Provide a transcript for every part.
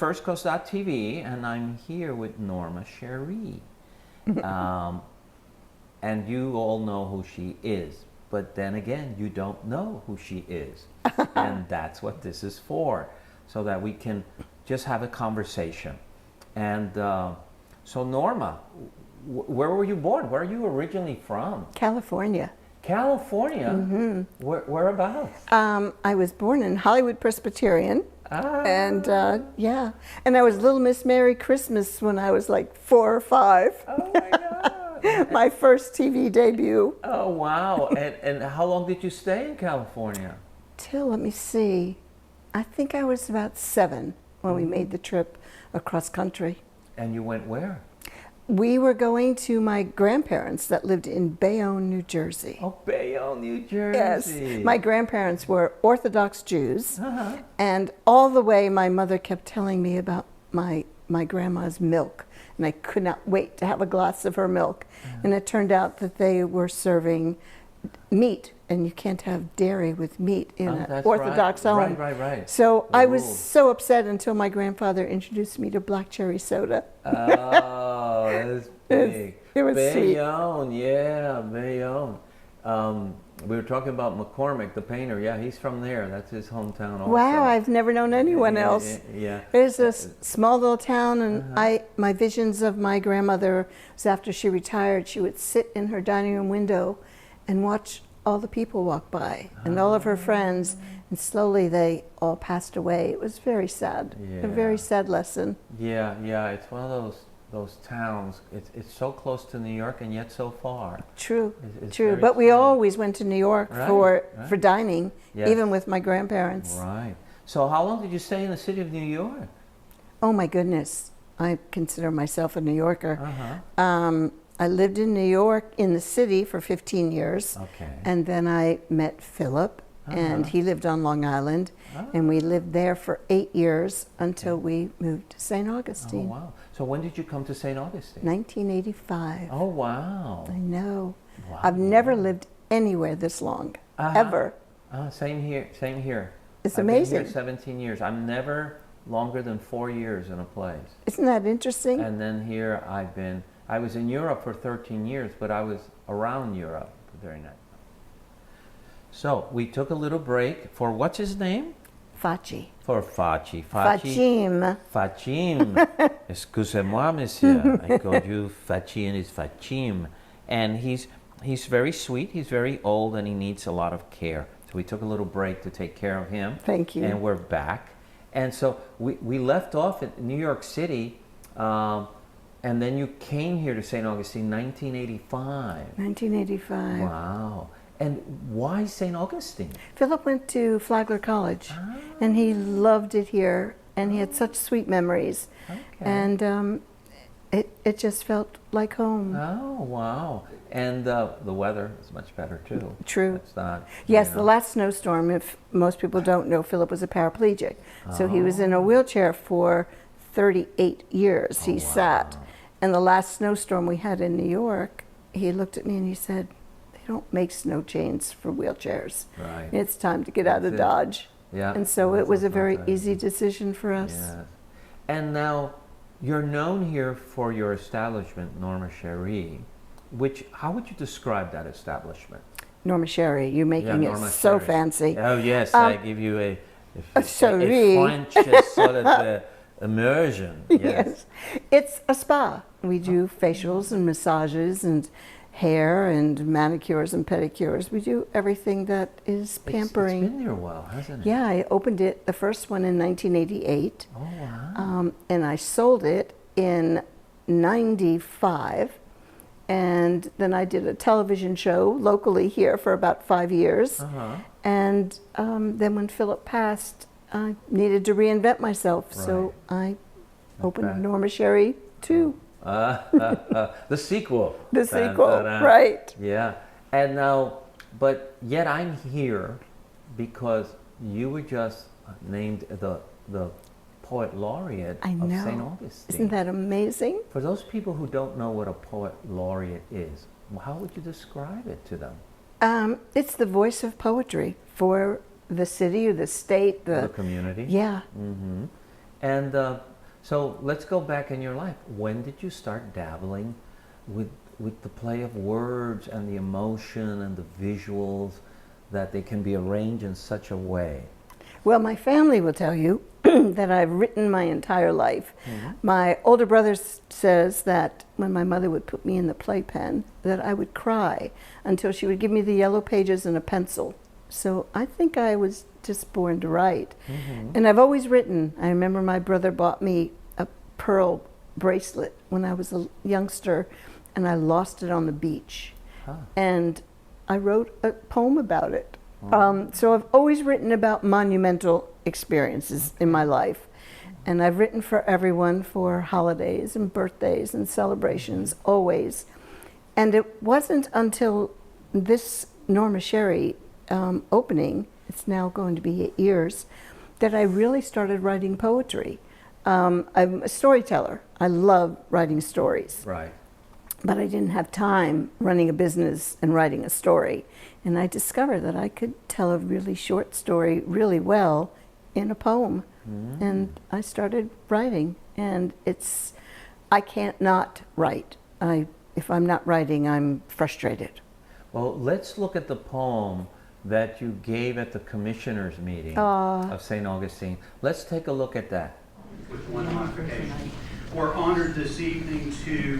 FirstCoast.tv, and I'm here with Norma Sherry. And you all know who she is, but then again, you don't know who she is. And that's what this is for, so that we can just have a conversation. And so Norma, where were you born? Where are you originally from? California. California? Mm-hmm. Whereabouts? I was born in Hollywood Presbyterian. And yeah, and I was Little Miss Merry Christmas when I was like 4 or 5. Oh my God. My first TV debut. Oh wow. And how long did you stay in California? Till, let me see, I think I was about 7 when we made the trip across country. And you went where? We were going to my grandparents that lived in Bayonne, New Jersey. Oh, Bayonne, New Jersey. Yes. My grandparents were Orthodox Jews. And all the way my mother kept telling me about my grandma's milk. And I could not wait to have a glass of her milk. And it turned out that they were serving meat. And you can't have dairy with meat in an Orthodox home. Right. So I was so upset until my grandfather introduced me to black cherry soda. Oh, that's big. It was Bayonne, yeah, Bayonne. We were talking about McCormick, the painter. Yeah, he's from there. That's his hometown also. Wow, I've never known anyone else. Yeah. There's a small little town, and my visions of my grandmother was after she retired, she would sit in her dining room window and watch all the people walk by, and all of her friends, and slowly they all passed away. It was very sad, a very sad lesson. Yeah, it's one of those towns. It's so close to New York and yet so far. True, it's true. But we always went to New York for dining, Yes. even with my grandparents. Right. So how long did you stay in the city of New York? Oh my goodness, I consider myself a New Yorker. I lived in New York in the city for 15 years. Okay. And then I met Philip, and he lived on Long Island, and we lived there for 8 years until we moved to St. Augustine. Oh, wow. So when did you come to St. Augustine? 1985. Oh, wow. I know. Wow. I've never lived anywhere this long, ever. Same here. It's I've amazing. been here 17 years. I'm never longer than 4 years in a place. Isn't that interesting? And then here I was in Europe for 13 years, but I was around Europe during that. So we took a little break for, what's his name? Facci. For Facci. Facim. Facim. Excusez-moi, monsieur. I called you Facci and it's Facim. And he's very sweet, he's very old, and he needs a lot of care. So we took a little break to take care of him. Thank you. And we're back. And so we left off in New York City, and then you came here to St. Augustine 1985. 1985. Wow. And why St. Augustine? Philip went to Flagler College, and he loved it here, and he had such sweet memories. Okay. And it just felt like home. Oh, wow. And the weather is much better, too. True. It's not, yes, the last snowstorm, if most people don't know, Philip was a paraplegic. So he was in a wheelchair for 38 years. He sat. And the last snowstorm we had in New York, he looked at me and he said, "They don't make snow chains for wheelchairs. Right. It's time to get out of Dodge." Yeah. And so it was a very easy decision for us. Yes. And now you're known here for your establishment, Norma Sherry, which, how would you describe that establishment? Norma Sherry, you're making it Norma so Sherry. fancy. Oh yes, I give you a Sherry. French sort of immersion. Yes. It's a spa. We do facials and massages and hair and manicures and pedicures. We do everything that is pampering. It's been there a while, hasn't it? Yeah, I opened it, the first one in 1988. Oh, wow. And I sold it in 95. And then I did a television show locally here for about 5 years. And then when Philip passed, I needed to reinvent myself. So I opened Norma Sherry 2. The sequel. The sequel, right. Yeah. And now, but yet I'm here because you were just named the poet laureate of St. Augustine. Isn't that amazing? For those people who don't know what a poet laureate is, how would you describe it to them? It's the voice of poetry for the city or the state. The community? Yeah. Mm-hmm. And So let's go back in your life. When did you start dabbling with the play of words and the emotion and the visuals, that they can be arranged in such a way? Well, my family will tell you that I've written my entire life. My older brother says that when my mother would put me in the playpen, that I would cry until she would give me the yellow pages and a pencil. So I think I was just born to write. And I've always written. I remember my brother bought me a pearl bracelet when I was a youngster, and I lost it on the beach. And I wrote a poem about it. So I've always written about monumental experiences in my life. And I've written for everyone, for holidays and birthdays and celebrations, always. And it wasn't until this Norma Sherry opening, it's now going to be 8 years, that I really started writing poetry. I'm a storyteller. I love writing stories. Right. But I didn't have time running a business and writing a story. And I discovered that I could tell a really short story really well in a poem. And I started writing. And I can't not write. If I'm not writing, I'm frustrated. Well, let's look at the poem that you gave at the commissioners meeting of St. Augustine. Let's take a look at that. With one modification. We're honored this evening to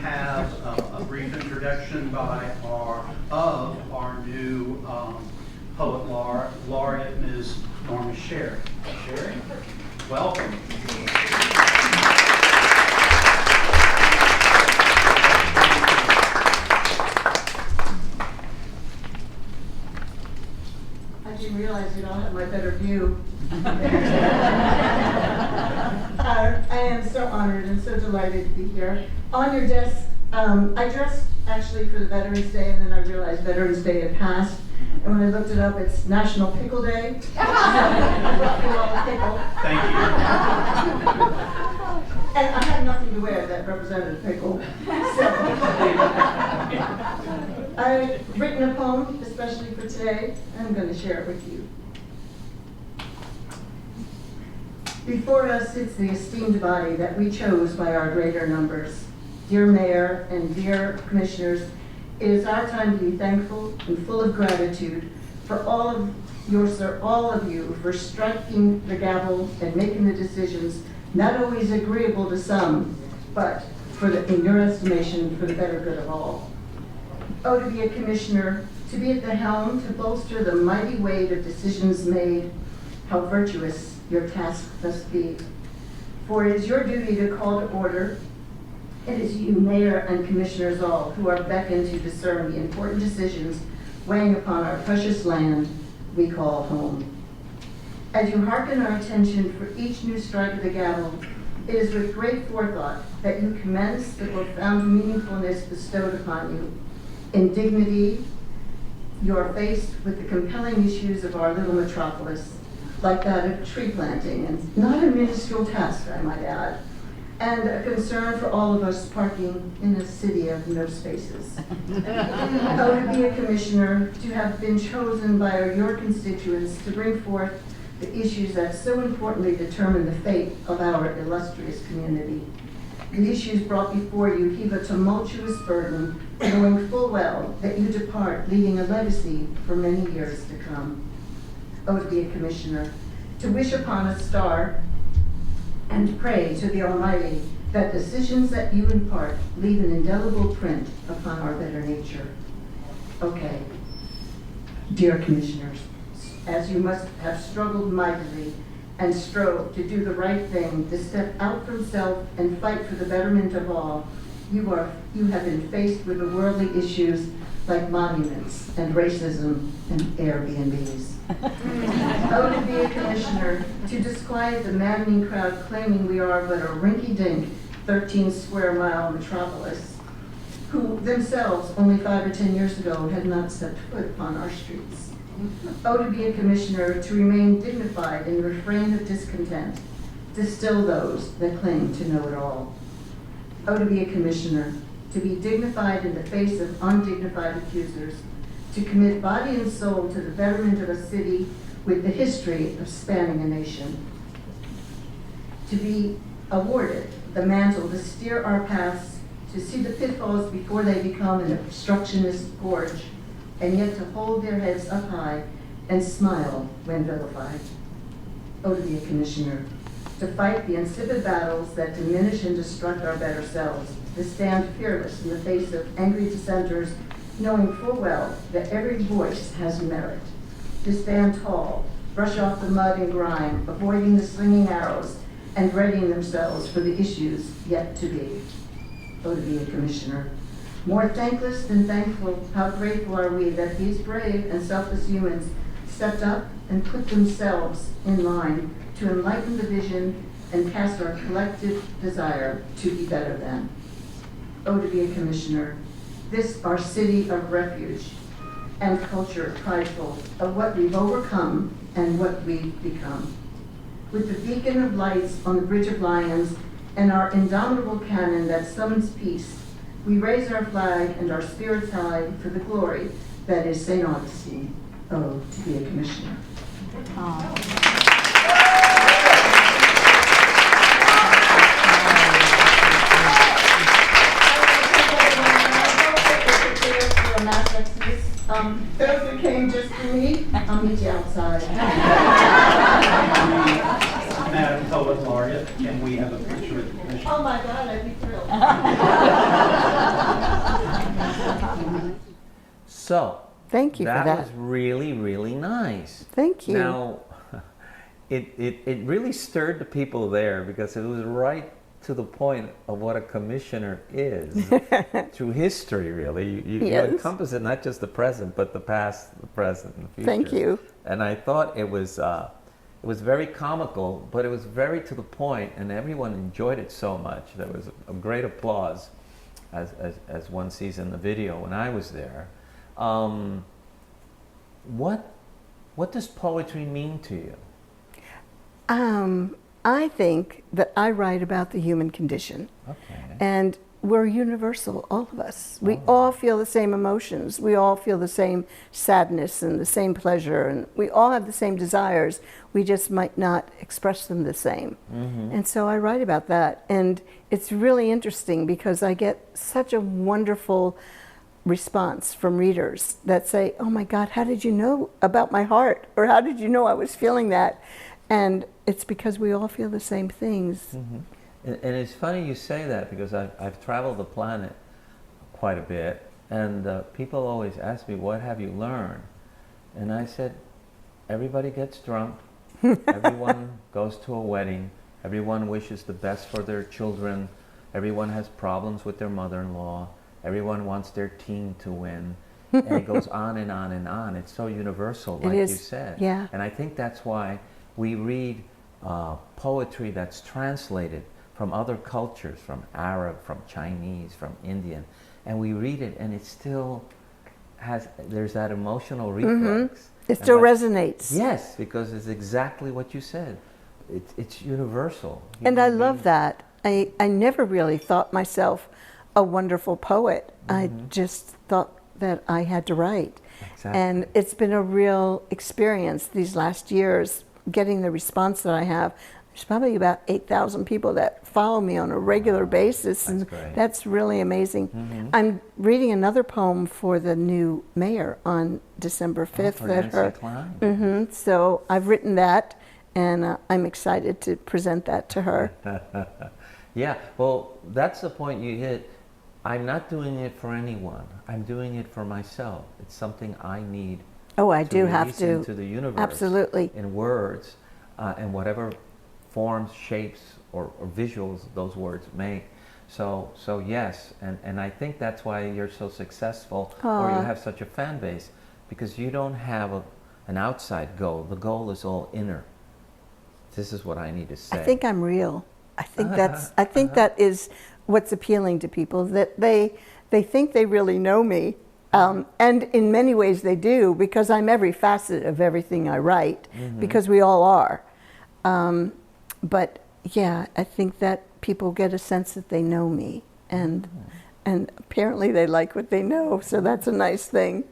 have a brief introduction by our new poet laureate, Ms. Norma Sherry. Sherry, welcome. I didn't realize you don't have my better view. I am so honored and so delighted to be here. On your desk, I dressed actually for the Veterans Day, and then I realized Veterans Day had passed. And when I looked it up, it's National Pickle Day. So I brought you all a pickle. Thank you. And I had nothing to wear that represented a pickle. So I've written a poem especially for today, and I'm going to share it with you. Before us sits the esteemed body that we chose by our greater numbers. Dear Mayor and dear Commissioners, it is our time to be thankful and full of gratitude for all of you for striking the gavel and making the decisions not always agreeable to some, but in your estimation, for the better good of all. Oh, to be a commissioner, to be at the helm, to bolster the mighty weight of decisions made, how virtuous your task must be. For it is your duty to call to order. It is you, Mayor and Commissioners all, who are beckoned to discern the important decisions weighing upon our precious land we call home. As you hearken our attention for each new strike of the gavel, it is with great forethought that you commence the profound meaningfulness bestowed upon you. In dignity, you are faced with the compelling issues of our little metropolis, like that of tree planting, and not a minuscule task, I might add, and a concern for all of us parking in a city of no spaces. Oh, to be a commissioner, to have been chosen by your constituents to bring forth the issues that so importantly determine the fate of our illustrious community. The issues brought before you heave a tumultuous burden, knowing full well that you depart leaving a legacy for many years to come. Oh, to be a commissioner, to wish upon a star and pray to the Almighty that decisions that you impart leave an indelible print upon our better nature. Okay, dear commissioners, as you must have struggled mightily and strove to do the right thing, to step out from self and fight for the betterment of all, you have been faced with the worldly issues like monuments and racism and Airbnbs. Oh, to be a commissioner, to disquiet the maddening crowd claiming we are but a rinky-dink 13-square-mile metropolis, who themselves only 5 or 10 years ago had not set foot upon our streets. Oh, to be a commissioner, to remain dignified in the refrain of discontent, to still those that claim to know it all. Oh, to be a commissioner, to be dignified in the face of undignified accusers, to commit body and soul to the betterment of a city with the history of spanning a nation. To be awarded the mantle to steer our paths, to see the pitfalls before they become an obstructionist gorge, and yet to hold their heads up high and smile when vilified. Oh, to be a commissioner, to fight the insipid battles that diminish and destruct our better selves, to stand fearless in the face of angry dissenters, knowing full well that every voice has merit, to stand tall, brush off the mud and grime, avoiding the slinging arrows, and readying themselves for the issues yet to be. Oh, to be a commissioner. More thankless than thankful, how grateful are we that these brave and selfless humans stepped up and put themselves in line to enlighten the vision and cast our collective desire to be better than. Oh, to be a commissioner. This our city of refuge and culture prideful of what we've overcome and what we've become. With the beacon of lights on the Bridge of Lions and our indomitable cannon that summons peace, we raise our flag and our spirits high for the glory that is St. Augustine. Oh, to be a commissioner. Those that came just for me, I'll meet you outside. Madam Poet Laureate, can we have a picture with the commission? Oh my God, I'd be thrilled. So, Thank you for that. That was really, really nice. Thank you. Now, it really stirred the people there because it was right to the point of what a commissioner is through history, really. You Yes. encompass it, not just the present, but the past, the present, and the future. Thank you. And I thought it was very comical, but it was very to the point, and everyone enjoyed it so much. There was a great applause, as one sees in the video when I was there. What does poetry mean to you? I think that I write about the human condition. Okay. And we're universal, all of us. We all feel the same emotions. We all feel the same sadness and the same pleasure. And we all have the same desires. We just might not express them the same. Mm-hmm. And so I write about that. And it's really interesting because I get such a wonderful response from readers that say, oh my God, how did you know about my heart? Or how did you know I was feeling that? And it's because we all feel the same things. Mm-hmm. And it's funny you say that because I've traveled the planet quite a bit, and people always ask me, what have you learned? And I said, everybody gets drunk, everyone goes to a wedding, everyone wishes the best for their children, everyone has problems with their mother-in-law, everyone wants their team to win, and it goes on and on and on. It's so universal, like you said. Yeah. And I think that's why we read poetry that's translated from other cultures, from Arab, from Chinese, from Indian, and we read it and it still has, there's that emotional reflex. Mm-hmm. It still resonates. Yes, because it's exactly what you said. It's universal. And I love that. I never really thought myself a wonderful poet. I just thought that I had to write. Exactly. And it's been a real experience these last years, getting the response that I have. There's probably about 8,000 people that follow me on a regular basis. That's and great. That's really amazing. I'm reading another poem for the new mayor on December 5th. For Nancy Klein. So I've written that, and I'm excited to present that to her. Yeah, well, that's the point you hit. I'm not doing it for anyone. I'm doing it for myself. It's something I need. Oh, I do release have to. into the universe. Absolutely. In words, and whatever forms, shapes, or visuals those words make. So yes, and I think that's why you're so successful, or you have such a fan base, because you don't have an outside goal. The goal is all inner. This is what I need to say. I think I'm real. I think that is what's appealing to people, that they think they really know me. And in many ways they do, because I'm every facet of everything I write, because we all are. But yeah, I think that people get a sense that they know me, and apparently they like what they know, so that's a nice thing.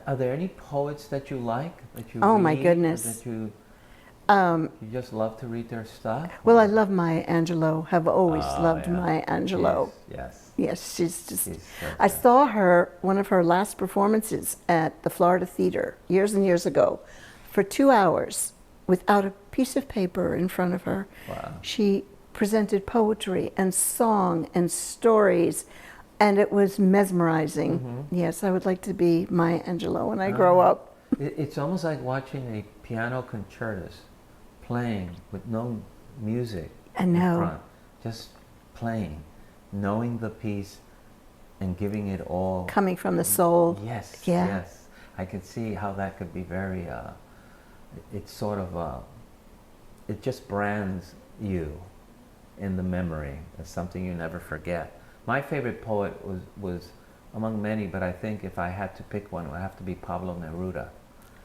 Are there any poets that you like? That you Oh my read, goodness. That you... You just love to read their stuff? Well, I love Maya Angelou, have always loved yeah. Maya Angelou. Yes. Yes, she's just. She's so I good. saw her, one of her last performances at the Florida Theater years and years ago, for 2 hours without a piece of paper in front of her. Wow. She presented poetry and song and stories, and it was mesmerizing. Yes, I would like to be Maya Angelou when I grow up. It's almost like watching a piano concertus playing with no music I in know. front, just playing, knowing the piece and giving it all. Coming from the soul. Yes, Yeah. yes. I can see how that could be very, it's sort of, it just brands you in the memory as something you never forget. My favorite poet was among many, but I think if I had to pick one, it would have to be Pablo Neruda.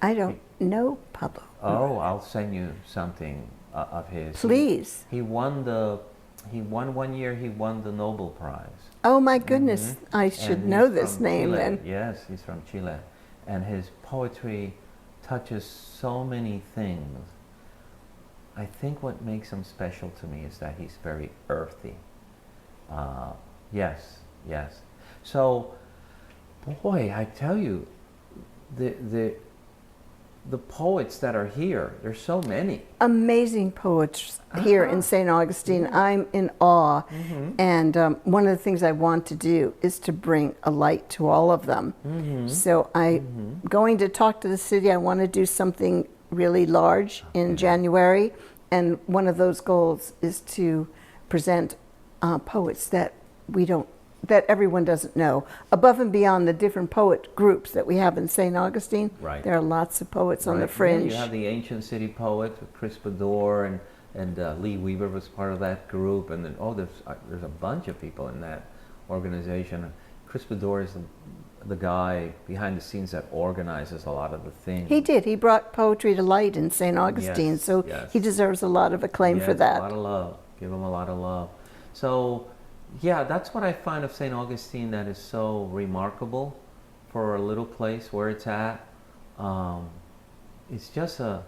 I don't know Pablo. Oh, I'll send you something of his. Please. He won 1 year, he won the Nobel Prize. Oh my goodness, I should And know he's this from name Chile. then. Yes, he's from Chile. And his poetry touches so many things. I think what makes him special to me is that he's very earthy. Yes, yes. So, boy, I tell you, the poets that are here, there's so many. Amazing poets here in St. Augustine. I'm in awe. And one of the things I want to do is to bring a light to all of them. So I'm going to talk to the city. I want to do something really large in January. And one of those goals is to present poets that that everyone doesn't know. Above and beyond the different poet groups that we have in St. Augustine, Right. there are lots of poets on the Right. fringe. Yeah, you have the ancient city poets with Chris Bador and Lee Weaver was part of that group, and then there's a bunch of people in that organization. Chris Bador is the guy behind the scenes that organizes a lot of the things. He did. He brought poetry to light in St. Augustine, Yes, so yes. he deserves a lot of acclaim for Yes, that. a lot of love. Give him a lot of love. So, yeah, that's what I find of St. Augustine that is so remarkable for a little place where it's at. It's just a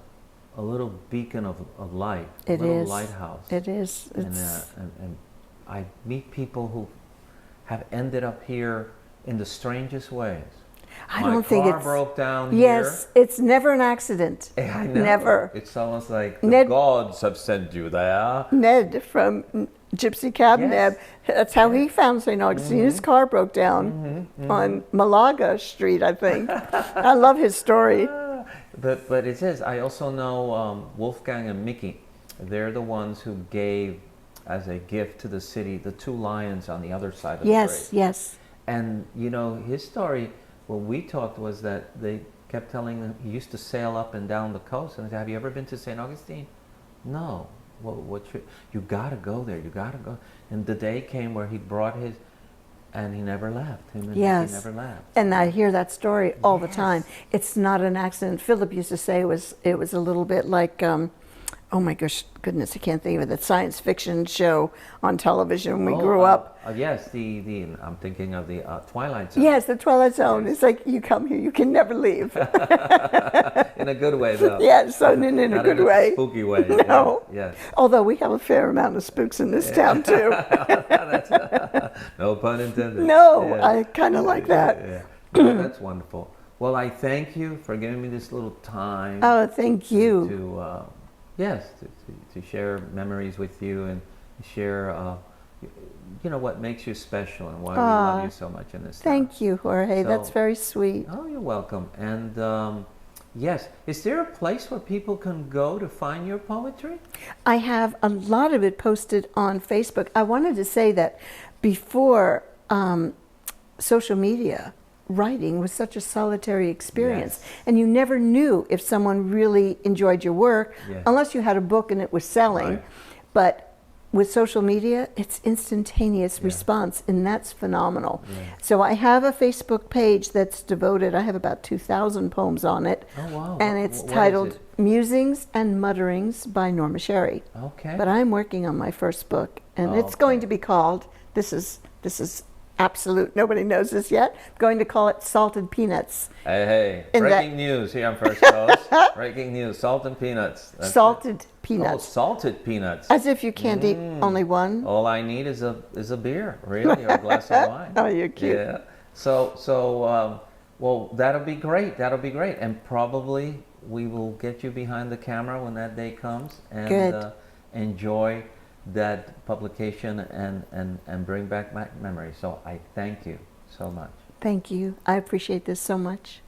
little beacon of light, a It little is. lighthouse. It is. And, It's, and I meet people who have ended up here in the strangest ways. I My don't think car it's. broke down Yes, it's never an accident. here. I know. Never. It's almost like the Ned- gods have sent you there. Ned from Gypsy Cab Yes. Neb, that's how he found St. Augustine. His car broke down on Malaga Street, I think. I love his story. But it says, I also know Wolfgang and Mickey. They're the ones who gave, as a gift to the city, the 2 lions on the other side of Yes, the bridge. yes. And, you know, his story, when we talked, was that they kept telling him he used to sail up and down the coast. And I said, have you ever been to St. Augustine? No. Well, you got to go there. You got to go. And the day came where he brought his, and he never left. Him and Yes. Mickey never left. And I hear that story all the Yes. time. It's not an accident. Philip used to say it was a little bit like, oh my goodness, I can't think of it, that science fiction show on television when we grew up. Yes, I'm thinking of the Twilight Zone. Yes, the Twilight Zone. It's like, you come here, you can never leave. In a good way, though. Yes, so in a Not good in way. a spooky way. No. Yes. Although we have a fair amount of spooks in this town, too. No pun intended. No, Yeah. I kind of like that. Yeah. Oh, that's wonderful. Well, I thank you for giving me this little time. Oh, thank you. To share memories with you and share, what makes you special and why we love you so much in this town. Thank you, Jorge. So- That's very sweet. Oh, you're welcome. And yes, is there a place where people can go to find your poetry? I have a lot of it posted on Facebook. I wanted to say that before social media, writing was such a solitary experience. Yes. And you never knew if someone really enjoyed your work Yes. unless you had a book and it was selling. Right. But with social media, it's instantaneous Yeah. response, and that's phenomenal. Yeah. So I have a Facebook page that's devoted, I have about 2,000 poems on it. Oh, wow. And it's What is titled it? Musings and Mutterings by Norma Sherry. Okay. But I'm working on my first book, and Oh, it's going okay. to be called, this is absolute, nobody knows this yet, I'm going to call it salted peanuts. Hey, In breaking news here on First Coast. Breaking news, salt and peanuts. That's Salted it. Oh, peanuts. salted peanuts. As if you can't eat only one. All I need is a beer, really, or a glass of wine. Oh, you're cute. Yeah. Well, that'll be great. That'll be great. And probably we will get you behind the camera when that day comes and Good. enjoy that publication and bring back my memories. So I thank you so much. Thank you. I appreciate this so much.